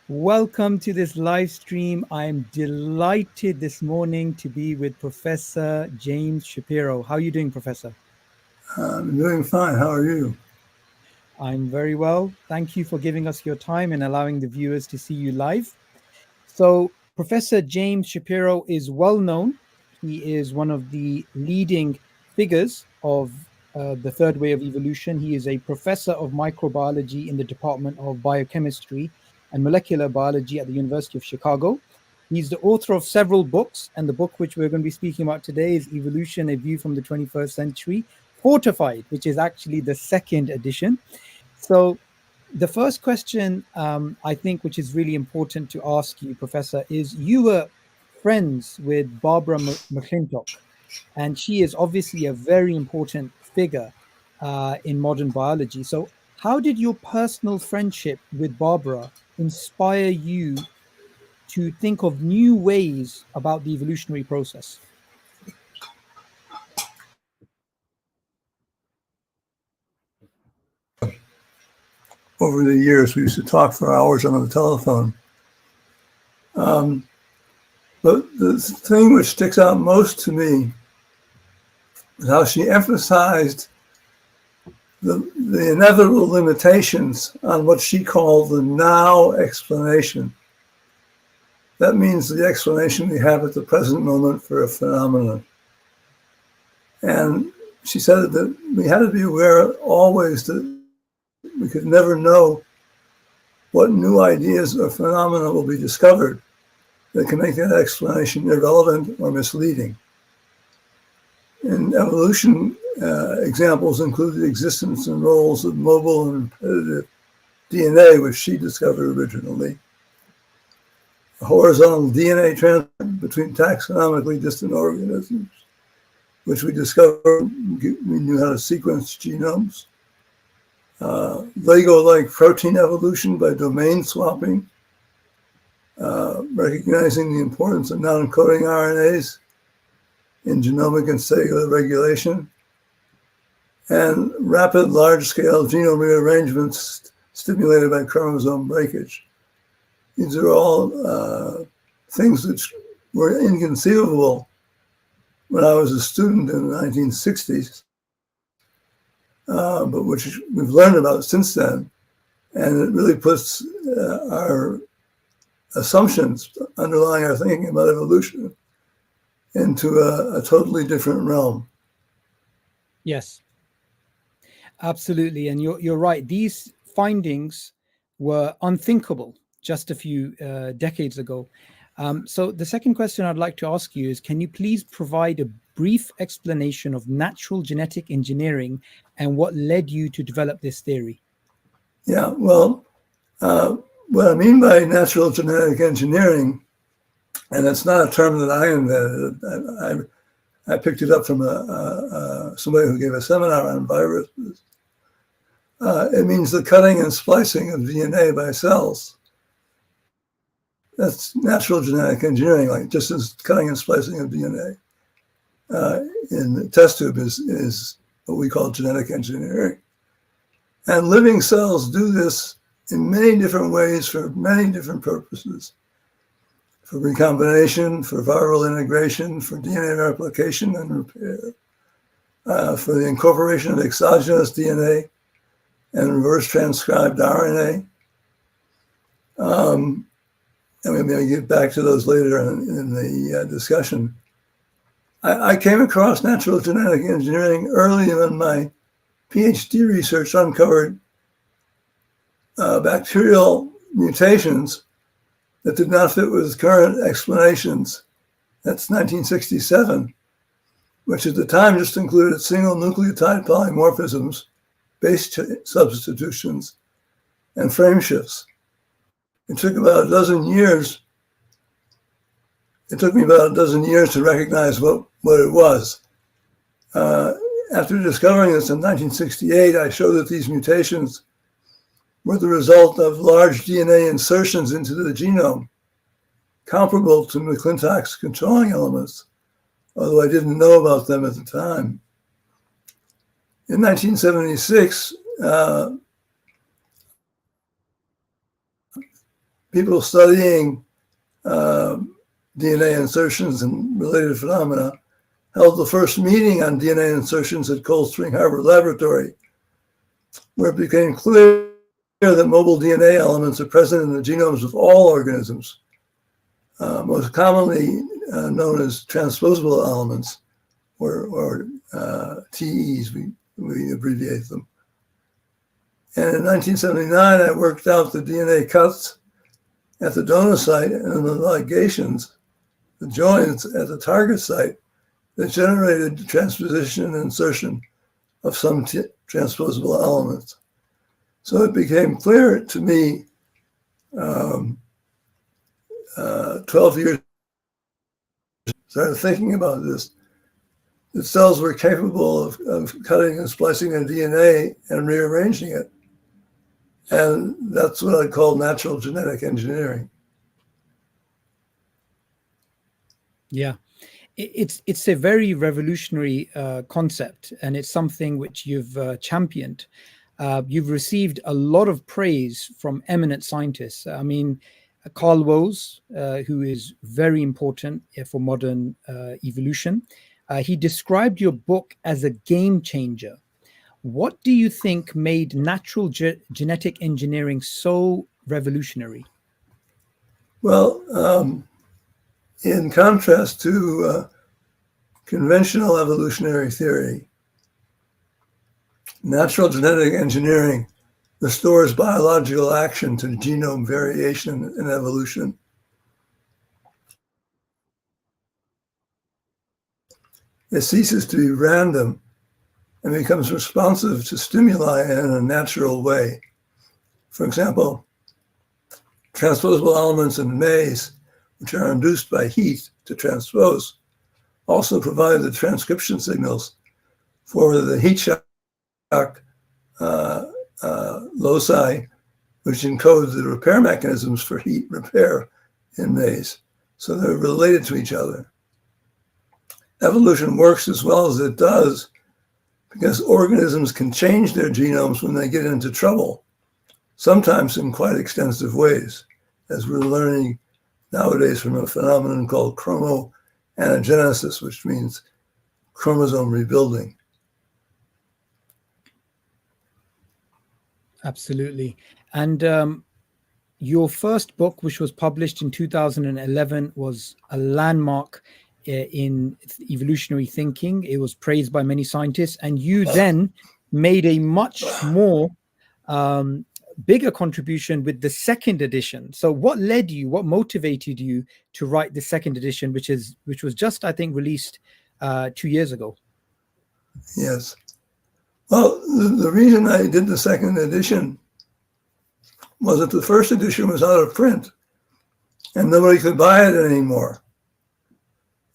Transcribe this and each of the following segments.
Welcome to this live stream. I'm delighted this morning to be with Professor James Shapiro. How are you doing, Professor? I'm doing fine. How are you? I'm very well. Thank you for giving us your time and allowing the viewers to see you live. So, Professor James Shapiro is well known. He is one of the leading figures of the third way of evolution. He is a professor of microbiology in the Department of Biochemistry and Molecular Biology at the University of Chicago. He's the author of several books, and the book which we're going to be speaking about today is Evolution, A View from the 21st Century, Fortified, which is actually the second edition. So, the first question, I think, which is really important to ask you, Professor, is you were friends with Barbara McClintock, and she is obviously a very important figure in modern biology. So, how did your personal friendship with Barbara inspire you to think of new ways about the evolutionary process? Over the years, we used to talk for hours on the telephone. But the thing which sticks out most to me is how she emphasized the inevitable limitations on what she called the now explanation. That means the explanation we have at the present moment for a phenomenon. And she said that we had to be aware always that we could never know what new ideas or phenomena will be discovered that can make that explanation irrelevant or misleading. In evolution, examples include the existence and roles of mobile and repetitive DNA, which she discovered originally, a horizontal DNA transfer between taxonomically distant organisms, which we discovered we knew how to sequence genomes, Lego-like protein evolution by domain swapping, recognizing the importance of non-coding RNAs in genomic and cellular regulation, and rapid large-scale genome rearrangements stimulated by chromosome breakage. These are all things which were inconceivable when I was a student in the 1960s, but which we've learned about since then. And it really puts our assumptions underlying our thinking about evolution into a totally different realm. Yes, absolutely. And you're right. These findings were unthinkable just a few decades ago. So the second question I'd like to ask you is, can you please provide a brief explanation of natural genetic engineering and what led you to develop this theory? Yeah, well, what I mean by natural genetic engineering, and it's not a term that I invented, I picked it up from somebody who gave a seminar on viruses. It means the cutting and splicing of DNA by cells. That's natural genetic engineering, like just as cutting and splicing of DNA in the test tube is what we call genetic engineering. And living cells do this in many different ways for many different purposes. For recombination, for viral integration, for DNA replication and repair, for the incorporation of exogenous DNA and reverse transcribed RNA. And we may get back to those later in the discussion. I came across natural genetic engineering early in my PhD research, uncovered bacterial mutations that did not fit with current explanations. That's 1967, which at the time just included single nucleotide polymorphisms, base substitutions, and frame shifts. It took me about a dozen years to recognize what it was. After discovering this in 1968, I showed that these mutations were the result of large DNA insertions into the genome, comparable to McClintock's controlling elements, although I didn't know about them at the time. In 1976, people studying DNA insertions and related phenomena held the first meeting on DNA insertions at Cold Spring Harbor Laboratory, where it became clear that mobile DNA elements are present in the genomes of all organisms, most commonly known as transposable elements, or TEs, we abbreviate them. And in 1979, I worked out the DNA cuts at the donor site and the ligations, the joins at the target site that generated transposition and insertion of some transposable elements. So it became clear to me 12 years started thinking about this, that cells were capable of cutting and splicing a DNA and rearranging it. And that's what I call natural genetic engineering. Yeah, it's a very revolutionary concept, and it's something which you've championed. You've received a lot of praise from eminent scientists. I mean, Carl Woese, who is very important for modern evolution, he described your book as a game changer. What do you think made natural genetic engineering so revolutionary? Well, in contrast to conventional evolutionary theory, natural genetic engineering restores biological action to genome variation in evolution. It ceases to be random and becomes responsive to stimuli in a natural way. For example, transposable elements in maize, which are induced by heat to transpose, also provide the transcription signals for the heat shock loci, which encodes the repair mechanisms for heat repair in maize. So they're related to each other. Evolution works as well as it does because organisms can change their genomes when they get into trouble, sometimes in quite extensive ways, as we're learning nowadays from a phenomenon called chromoanagenesis, which means chromosome rebuilding. Absolutely. And your first book, which was published in 2011, was a landmark in evolutionary thinking. It was praised by many scientists, and you then made a much more bigger contribution with the second edition. So what motivated you to write the second edition, which was just, I think, released 2 years ago? Yes. Well, the reason I did the second edition was that the first edition was out of print and nobody could buy it anymore.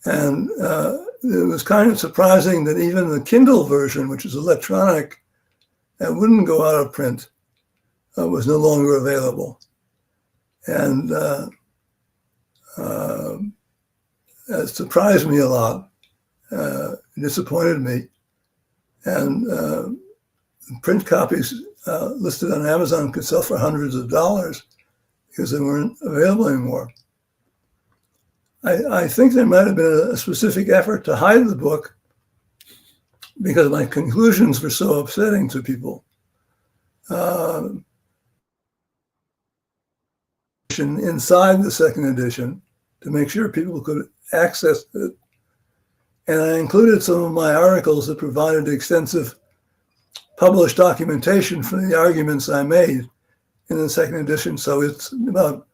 And it was kind of surprising that even the Kindle version, which is electronic and wouldn't go out of print, was no longer available. And it surprised me a lot. It disappointed me. And print copies listed on Amazon could sell for hundreds of dollars because they weren't available anymore. I think there might have been a specific effort to hide the book because my conclusions were so upsetting to people. Inside the second edition to make sure people could access it. And I included some of my articles that provided extensive published documentation for the arguments I made in the second edition. So it's about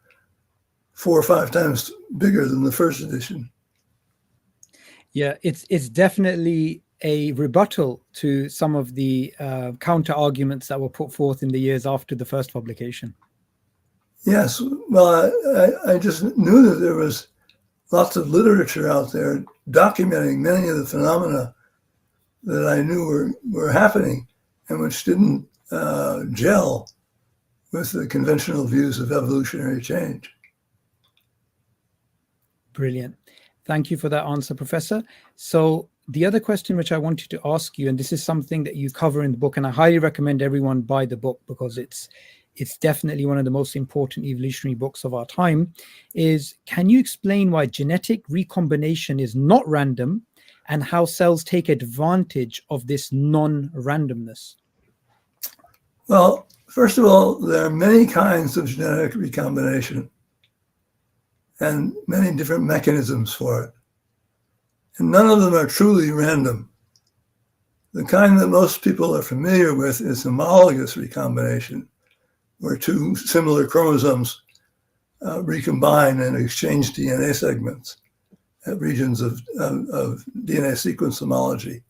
4 or 5 times bigger than the first edition. Yeah, it's definitely a rebuttal to some of the counter arguments that were put forth in the years after the first publication. Yes, well, I just knew that there was lots of literature out there documenting many of the phenomena that I knew were happening and which didn't gel with the conventional views of evolutionary change. Brilliant. Thank you for that answer, Professor. So the other question which I wanted to ask you, and this is something that you cover in the book, and I highly recommend everyone buy the book because it's it's definitely one of the most important evolutionary books of our time, is can you explain why genetic recombination is not random and how cells take advantage of this non-randomness? Well, first of all, there are many kinds of genetic recombination and many different mechanisms for it. And none of them are truly random. The kind that most people are familiar with is homologous recombination, where two similar chromosomes recombine and exchange DNA segments at regions of DNA sequence homology.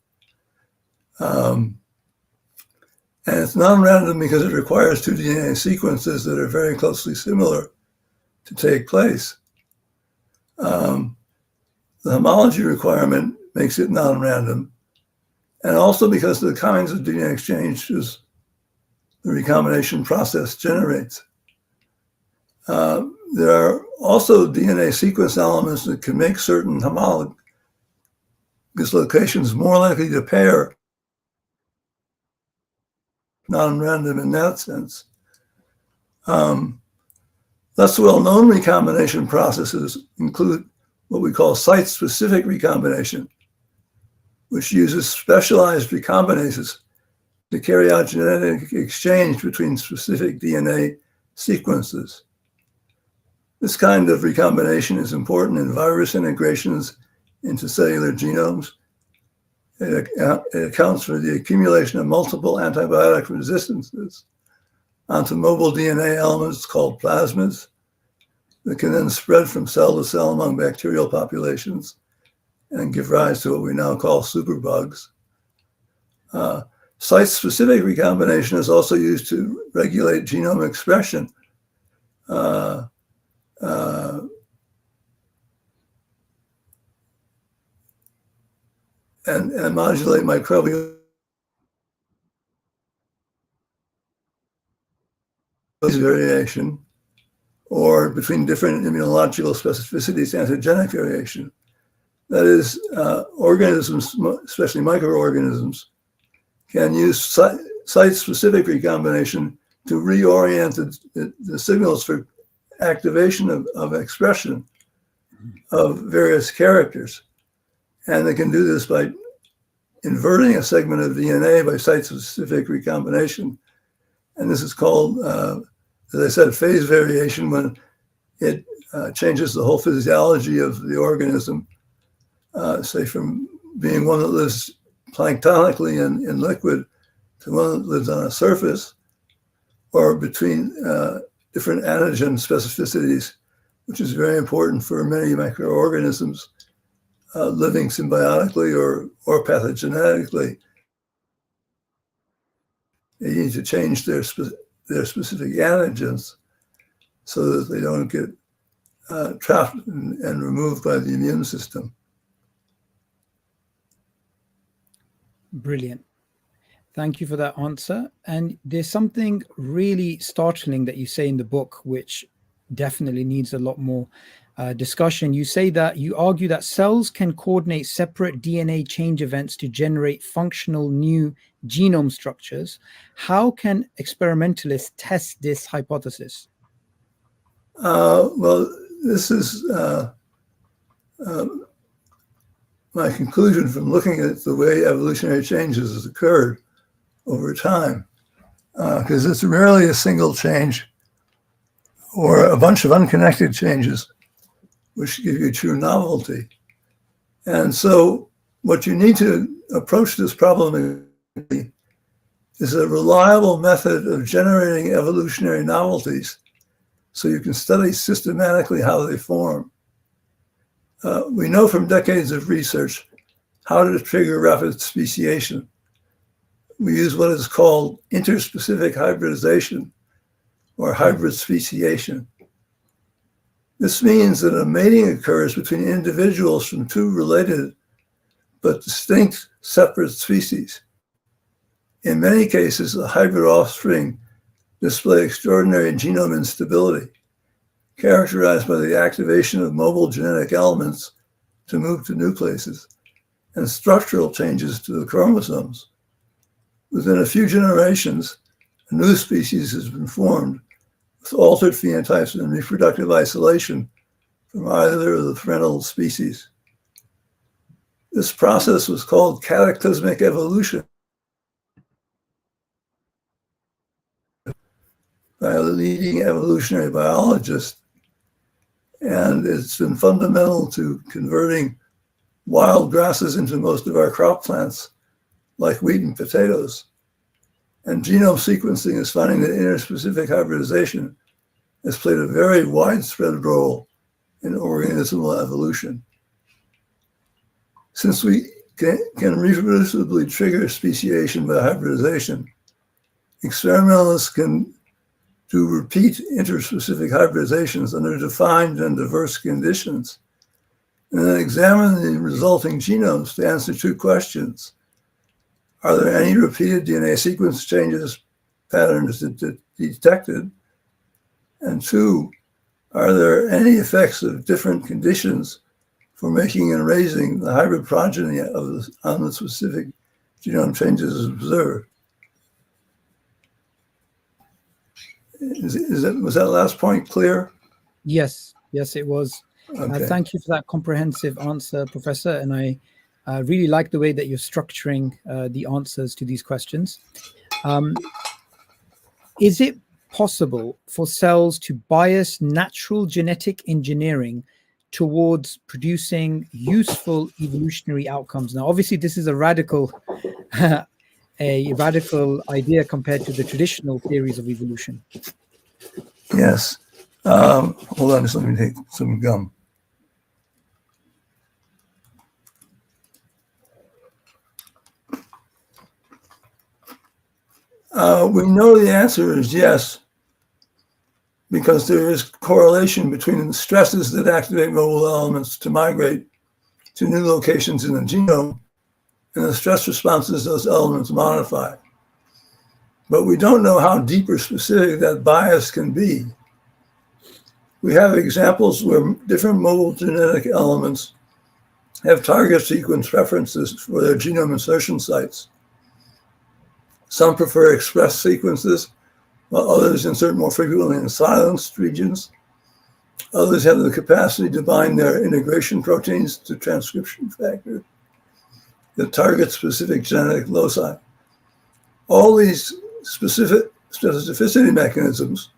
And it's non-random because it requires two DNA sequences that are very closely similar to take place. The homology requirement makes it non-random, and also because of the kinds of DNA exchanges the recombination process generates. There are also DNA sequence elements that can make certain homologous locations more likely to pair, non-random in that sense. Less well-known recombination processes include what we call site-specific recombination, which uses specialized recombinases to carry out genetic exchange between specific DNA sequences. This kind of recombination is important in virus integrations into cellular genomes. It accounts for the accumulation of multiple antibiotic resistances onto mobile DNA elements called plasmids that can then spread from cell to cell among bacterial populations and give rise to what we now call superbugs. Site-specific recombination is also used to regulate genome expression. And modulate microbial variation, or between different immunological specificities, antigenic variation. That is, organisms, especially microorganisms, can use site-specific recombination to reorient the signals for activation of expression of various characters. And they can do this by inverting a segment of DNA by site-specific recombination. And this is called, as I said, phase variation, when it changes the whole physiology of the organism, say from being one that lives planktonically in liquid to one that lives on a surface, or between different antigen specificities, which is very important for many microorganisms living symbiotically or pathogenetically. They need to change their specific antigens so that they don't get trapped and removed by the immune system. Brilliant. Thank you for that answer. And there's something really startling that you say in the book, which definitely needs a lot more discussion. You say that you argue that cells can coordinate separate DNA change events to generate functional new genome structures. How can experimentalists test this hypothesis? Well, this is my conclusion from looking at the way evolutionary changes has occurred over time, because it's rarely a single change or a bunch of unconnected changes which give you true novelty. And so what you need to approach this problem is a reliable method of generating evolutionary novelties so you can study systematically how they form. We know from decades of research how to trigger rapid speciation. We use what is called interspecific hybridization or hybrid speciation. This means that a mating occurs between individuals from two related but distinct separate species. In many cases, the hybrid offspring display extraordinary genome instability, characterized by the activation of mobile genetic elements to move to new places and structural changes to the chromosomes. Within a few generations, a new species has been formed with altered phenotypes and reproductive isolation from either of the parental species. This process was called cataclysmic evolution by a leading evolutionary biologist, and it's been fundamental to converting wild grasses into most of our crop plants, like wheat and potatoes. And genome sequencing is finding that interspecific hybridization has played a very widespread role in organismal evolution. Since we can reproducibly trigger speciation by hybridization, experimentalists can do repeat interspecific hybridizations under defined and diverse conditions, and then examine the resulting genomes to answer two questions. Are there any repeated DNA sequence changes patterns detected? And two, are there any effects of different conditions for making and raising the hybrid progeny on the specific genome changes observed? Was that last point clear? Yes, it was. Okay. Thank you for that comprehensive answer, Professor. And I really like the way that you're structuring the answers to these questions. Is it possible for cells to bias natural genetic engineering towards producing useful evolutionary outcomes? Now, obviously, this is a radical idea compared to the traditional theories of evolution. Yes. Hold on, just let me take some gum. We know the answer is yes, because there is correlation between the stresses that activate mobile elements to migrate to new locations in the genome and the stress responses those elements modify. But we don't know how deep or specific that bias can be. We have examples where different mobile genetic elements have target sequence preferences for their genome insertion sites. Some prefer express sequences, while others insert more frequently in silenced regions. Others have the capacity to bind their integration proteins to transcription factors that target specific genetic loci. All these specific specificity mechanisms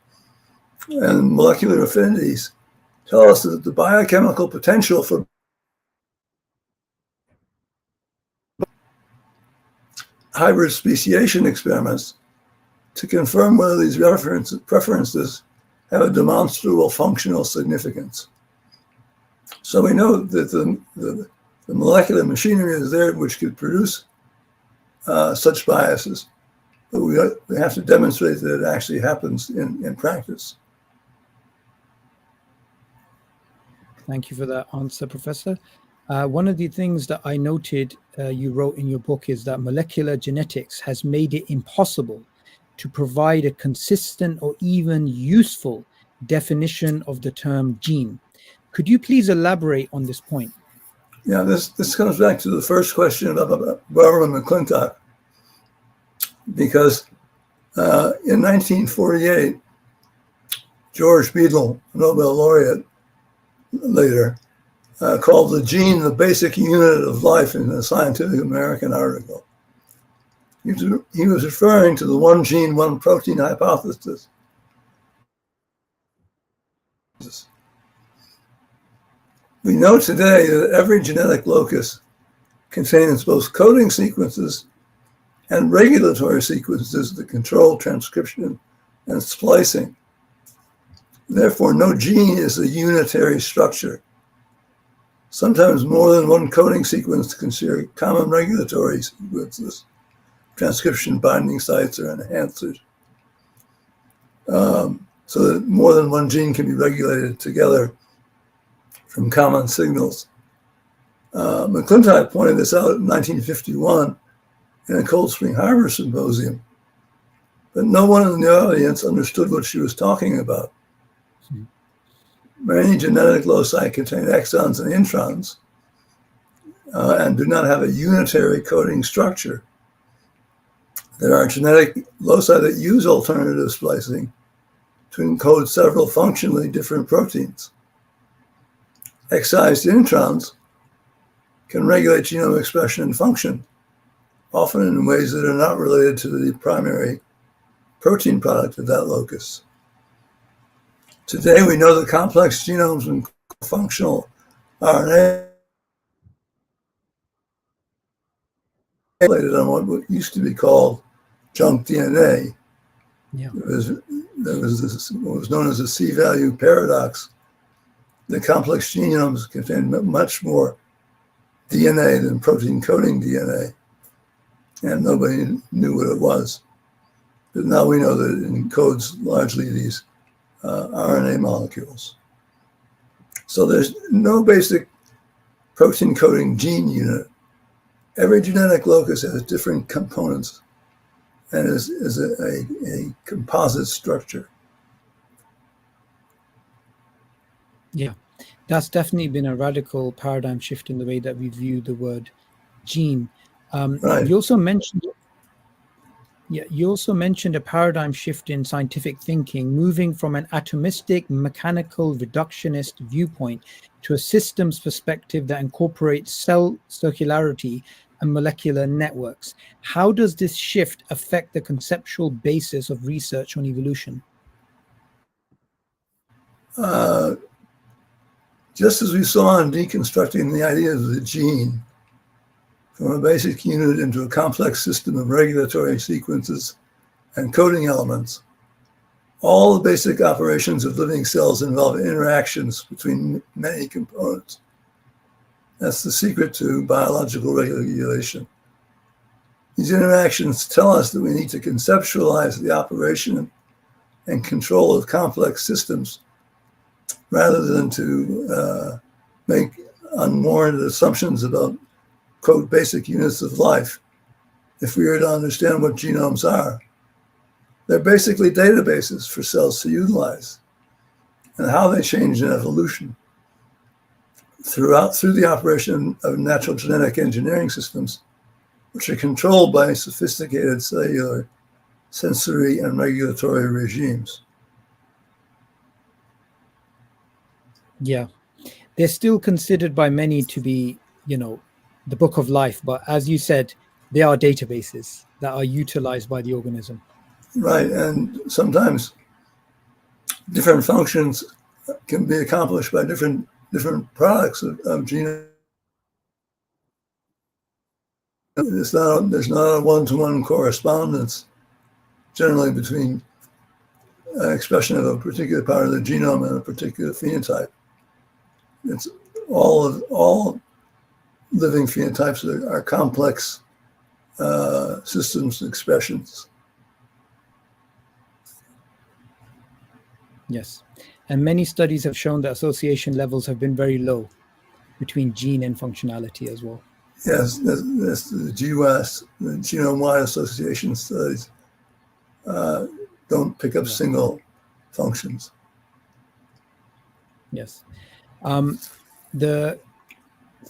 and molecular affinities tell us that the biochemical potential for hybrid speciation experiments to confirm whether these preferences have a demonstrable functional significance. So we know that the molecular machinery is there which could produce such biases, but we have to demonstrate that it actually happens in practice. Thank you for that answer, Professor. One of the things that I noted you wrote in your book is that molecular genetics has made it impossible to provide a consistent or even useful definition of the term gene. Could you please elaborate on this point? Yeah, this comes back to the first question about Berman McClintock, because in 1948, George Beadle, Nobel laureate later, called the gene the basic unit of life in a Scientific American article. He was referring to the one gene, one protein hypothesis. We know today that every genetic locus contains both coding sequences and regulatory sequences that control transcription and splicing. Therefore, no gene is a unitary structure. Sometimes more than one coding sequence can share common regulatory sequences, transcription binding sites or enhancers, so that more than one gene can be regulated together from common signals. McClintock pointed this out in 1951 in a Cold Spring Harbor symposium, but no one in the audience understood what she was talking about. Many genetic loci contain exons and introns and do not have a unitary coding structure. There are genetic loci that use alternative splicing to encode several functionally different proteins. Excised introns can regulate genome expression and function, often in ways that are not related to the primary protein product of that locus. Today, we know that complex genomes and functional RNA on what used to be called junk DNA. Yeah. There was this, what was known as the C-value paradox. The complex genomes contain much more DNA than protein coding DNA, and nobody knew what it was. But now we know that it encodes largely these RNA molecules. So there's no basic protein coding gene unit. Every genetic locus has different components and is a composite structure. Yeah, that's definitely been a radical paradigm shift in the way that we view the word gene. Right. You also mentioned a paradigm shift in scientific thinking, moving from an atomistic, mechanical, reductionist viewpoint to a systems perspective that incorporates cell circularity and molecular networks. How does this shift affect the conceptual basis of research on evolution? Just as we saw in deconstructing the idea of the gene from a basic unit into a complex system of regulatory sequences and coding elements, all the basic operations of living cells involve interactions between many components. That's the secret to biological regulation. These interactions tell us that we need to conceptualize the operation and control of complex systems rather than to make unwarranted assumptions about, quote, basic units of life. If we are to understand what genomes are, they're basically databases for cells to utilize and how they change in evolution. Through the operation of natural genetic engineering systems, which are controlled by sophisticated cellular, sensory, and regulatory regimes. Yeah, they're still considered by many to be, the book of life. But as you said, they are databases that are utilized by the organism. Right, and sometimes different functions can be accomplished by different products of genome. There's not a one-to-one correspondence generally between expression of a particular part of the genome and a particular phenotype. It's all living phenotypes are complex systems expressions. Yes. And many studies have shown that association levels have been very low between gene and functionality as well. Yes, that's the GWAS, the genome-wide association studies don't pick up single functions. Yes. The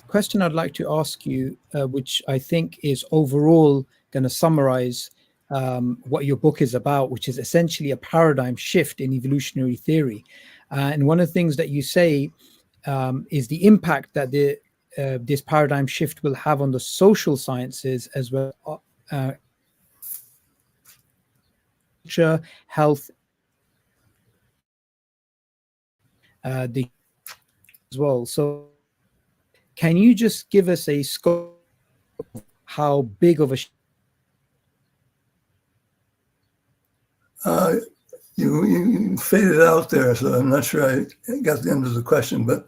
question I'd like to ask you, which I think is overall going to summarize what your book is about, which is essentially a paradigm shift in evolutionary theory. And one of the things that you say is the impact that this paradigm shift will have on the social sciences as well, health, as well. So can you just give us a scope of how big of a you faded out there, so I'm not sure I got the end of the question, but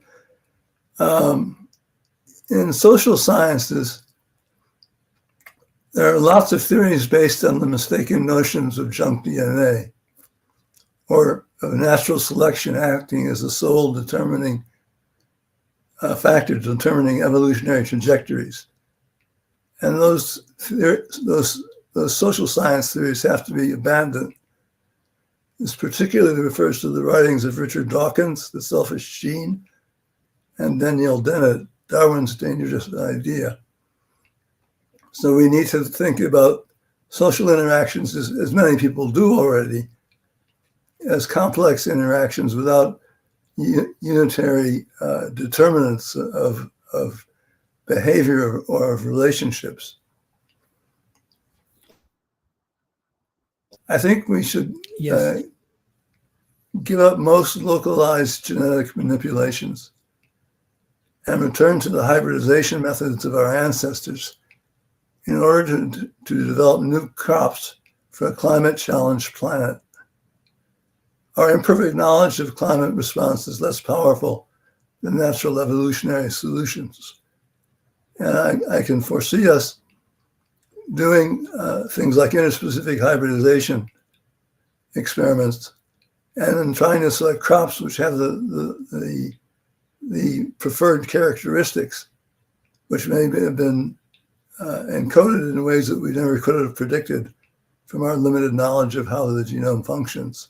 in social sciences, there are lots of theories based on the mistaken notions of junk DNA or of natural selection acting as the sole determining factor determining evolutionary trajectories. And those social science theories have to be abandoned. This particularly refers to the writings of Richard Dawkins, The Selfish Gene, and Danielle Dennett, Darwin's Dangerous Idea. So we need to think about social interactions, as many people do already, as complex interactions without unitary determinants of behavior or of relationships. I think we should Yes. give up most localized genetic manipulations and return to the hybridization methods of our ancestors in order to develop new crops for a climate-challenged planet. Our imperfect knowledge of climate response is less powerful than natural evolutionary solutions. And I can foresee us doing things like interspecific hybridization experiments and then trying to select crops which have the preferred characteristics, which may have been encoded in ways that we never could have predicted from our limited knowledge of how the genome functions.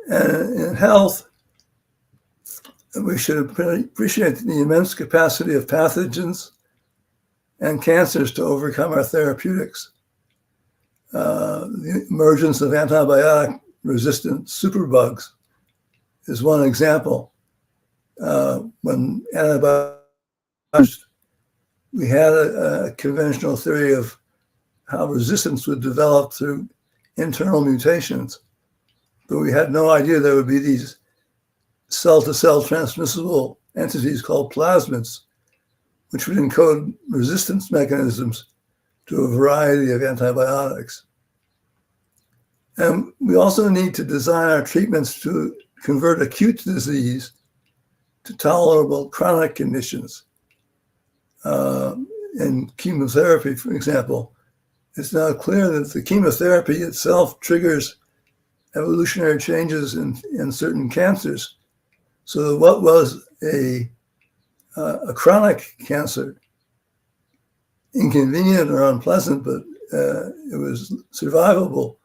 And in health, we should appreciate the immense capacity of pathogens and cancers to overcome our therapeutics. The emergence of antibiotic-resistant superbugs is one example. When antibiotics, we had a conventional theory of how resistance would develop through internal mutations, but we had no idea there would be these cell-to-cell transmissible entities called plasmids, which would encode resistance mechanisms to a variety of antibiotics. And we also need to design our treatments to convert acute disease to tolerable chronic conditions. In chemotherapy, for example, it's now clear that the chemotherapy itself triggers evolutionary changes in certain cancers. So what was a chronic cancer, inconvenient or unpleasant, but it was survivable,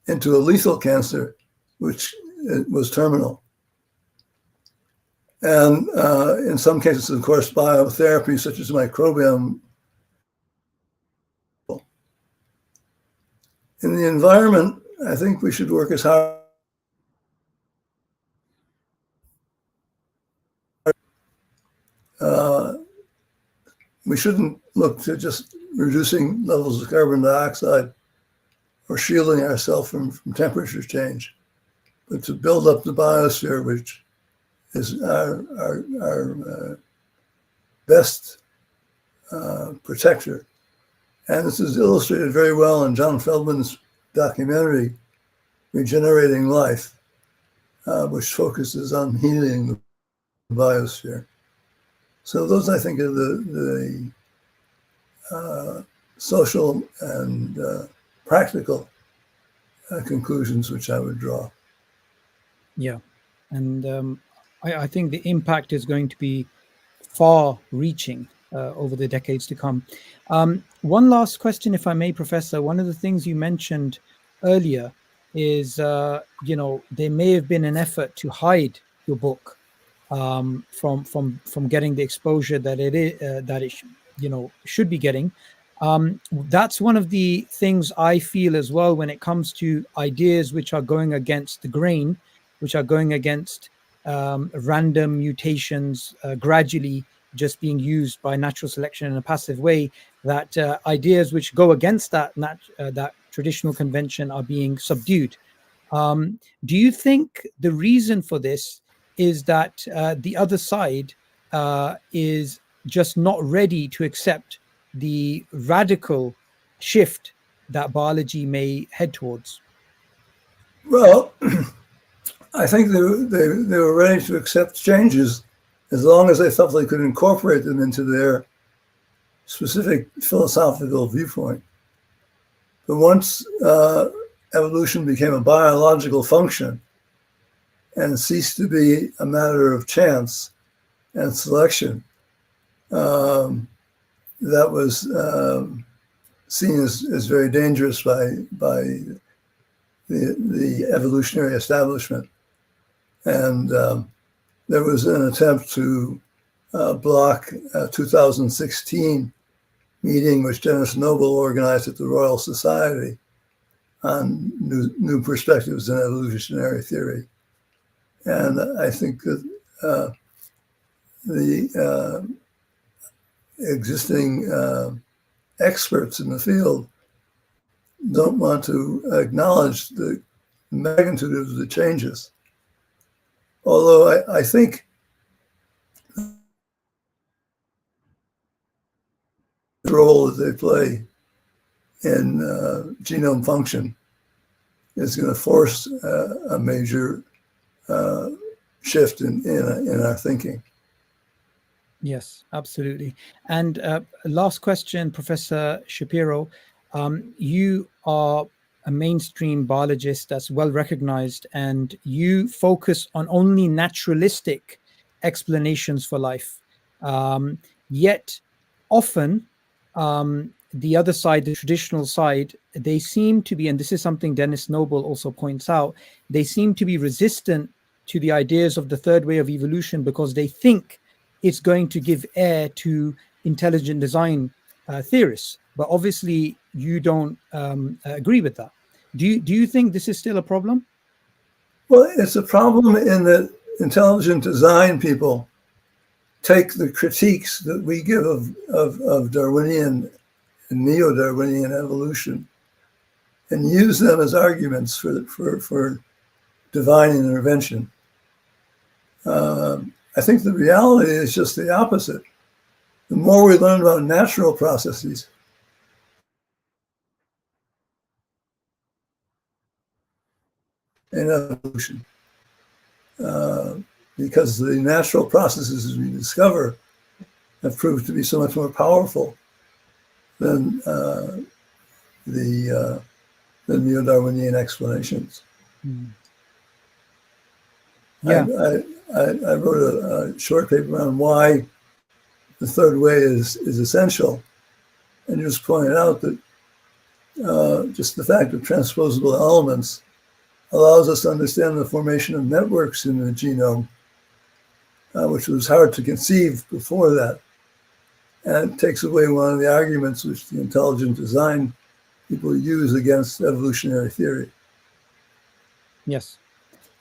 into a lethal cancer, which was terminal. And in some cases, of course, biotherapy, such as microbiome. In the environment, I think we should work as hard. We shouldn't look to just reducing levels of carbon dioxide or shielding ourselves from temperature change, but to build up the biosphere, which is our best protector. And this is illustrated very well in John Feldman's documentary, Regenerating Life, which focuses on healing the biosphere. So those, I think, are the social and practical conclusions which I would draw. Yeah. And I think the impact is going to be far-reaching over the decades to come. One last question, if I may, Professor. One of the things you mentioned earlier is, there may have been an effort to hide your book from getting the exposure that it should be getting. That's one of the things I feel as well when it comes to ideas which are going against the grain, which are going against random mutations gradually just being used by natural selection in a passive way, that ideas which go against that traditional convention are being subdued. Do you think the reason for this is that the other side is just not ready to accept the radical shift that biology may head towards? Well, I think they were ready to accept changes as long as they felt they could incorporate them into their specific philosophical viewpoint. But once evolution became a biological function and ceased to be a matter of chance and selection, that was seen as very dangerous by the evolutionary establishment. And there was an attempt to block 2016 meeting which Dennis Noble organized at the Royal Society on new perspectives in evolutionary theory. And I think that the existing experts in the field don't want to acknowledge the magnitude of the changes. Although I think the role that they play in genome function is going to force a major shift in our thinking. Yes, absolutely. And last question, Professor Shapiro. You are a mainstream biologist that's well recognized, and you focus on only naturalistic explanations for life. Yet often the other side, the traditional side, they seem to be, and this is something Dennis Noble also points out, they seem to be resistant to the ideas of the third way of evolution because they think it's going to give air to intelligent design theorists. But obviously you don't agree with that. Do you think this is still a problem? Well, it's a problem in that intelligent design people take the critiques that we give of Darwinian and neo-Darwinian evolution and use them as arguments for divine intervention. I think the reality is just the opposite. The more we learn about natural processes, in evolution, because the natural processes we discover have proved to be so much more powerful than the neo-Darwinian explanations. Mm. Yeah. I wrote a short paper on why the third way is essential, and just pointed out that just the fact of transposable elements allows us to understand the formation of networks in the genome, which was hard to conceive before that. And it takes away one of the arguments which the intelligent design people use against evolutionary theory. Yes.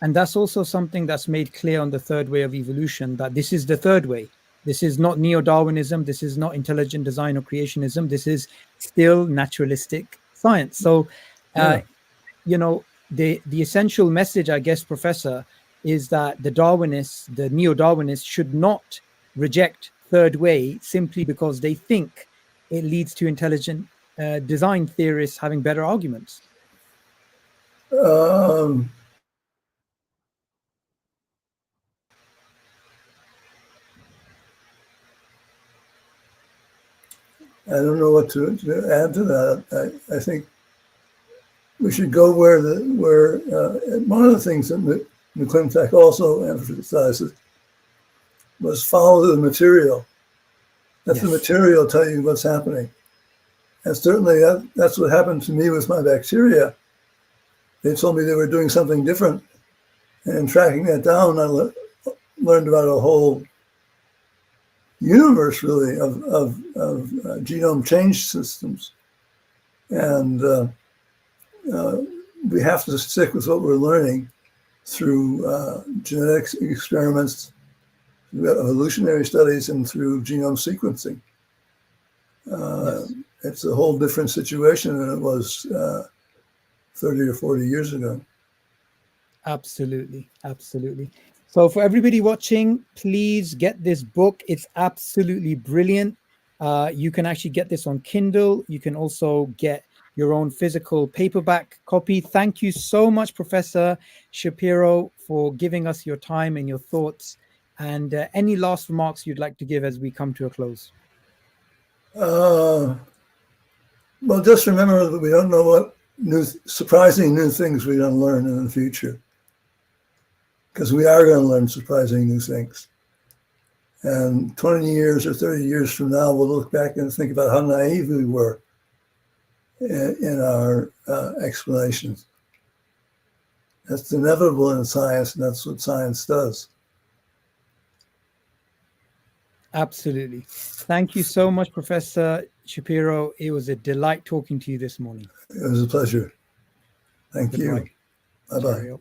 And that's also something that's made clear on the third way of evolution, that this is the third way. This is not neo-Darwinism. This is not intelligent design or creationism. This is still naturalistic science. So, you know, the essential message, I guess, Professor, is that the Darwinists, the neo-Darwinists, should not reject third way simply because they think it leads to intelligent design theorists having better arguments. I don't know what to add to that. I think we should go where one of the things that McClintock also emphasizes was follow the material. Let the material tell you what's happening. And certainly that's what happened to me with my bacteria. They told me they were doing something different. And in tracking that down, I learned about a whole universe, really, of genome change systems. And we have to stick with what we're learning through genetics experiments, through evolutionary studies, and through genome sequencing. It's a whole different situation than it was 30 or 40 years ago. Absolutely. Absolutely. So for everybody watching, please get this book. It's absolutely brilliant. You can actually get this on Kindle. You can also get your own physical paperback copy. Thank you so much, Professor Shapiro, for giving us your time and your thoughts. And any last remarks you'd like to give as we come to a close? Well, just remember that we don't know what surprising new things we're going to learn in the future, because we are going to learn surprising new things. And 20 years or 30 years from now, we'll look back and think about how naive we were in our explanations. That's inevitable in science, and that's what science does. Absolutely. Thank you so much, Professor Shapiro, it was a delight talking to you this morning. It was a pleasure. Thank Goodbye. you. Bye-bye. Cheerio.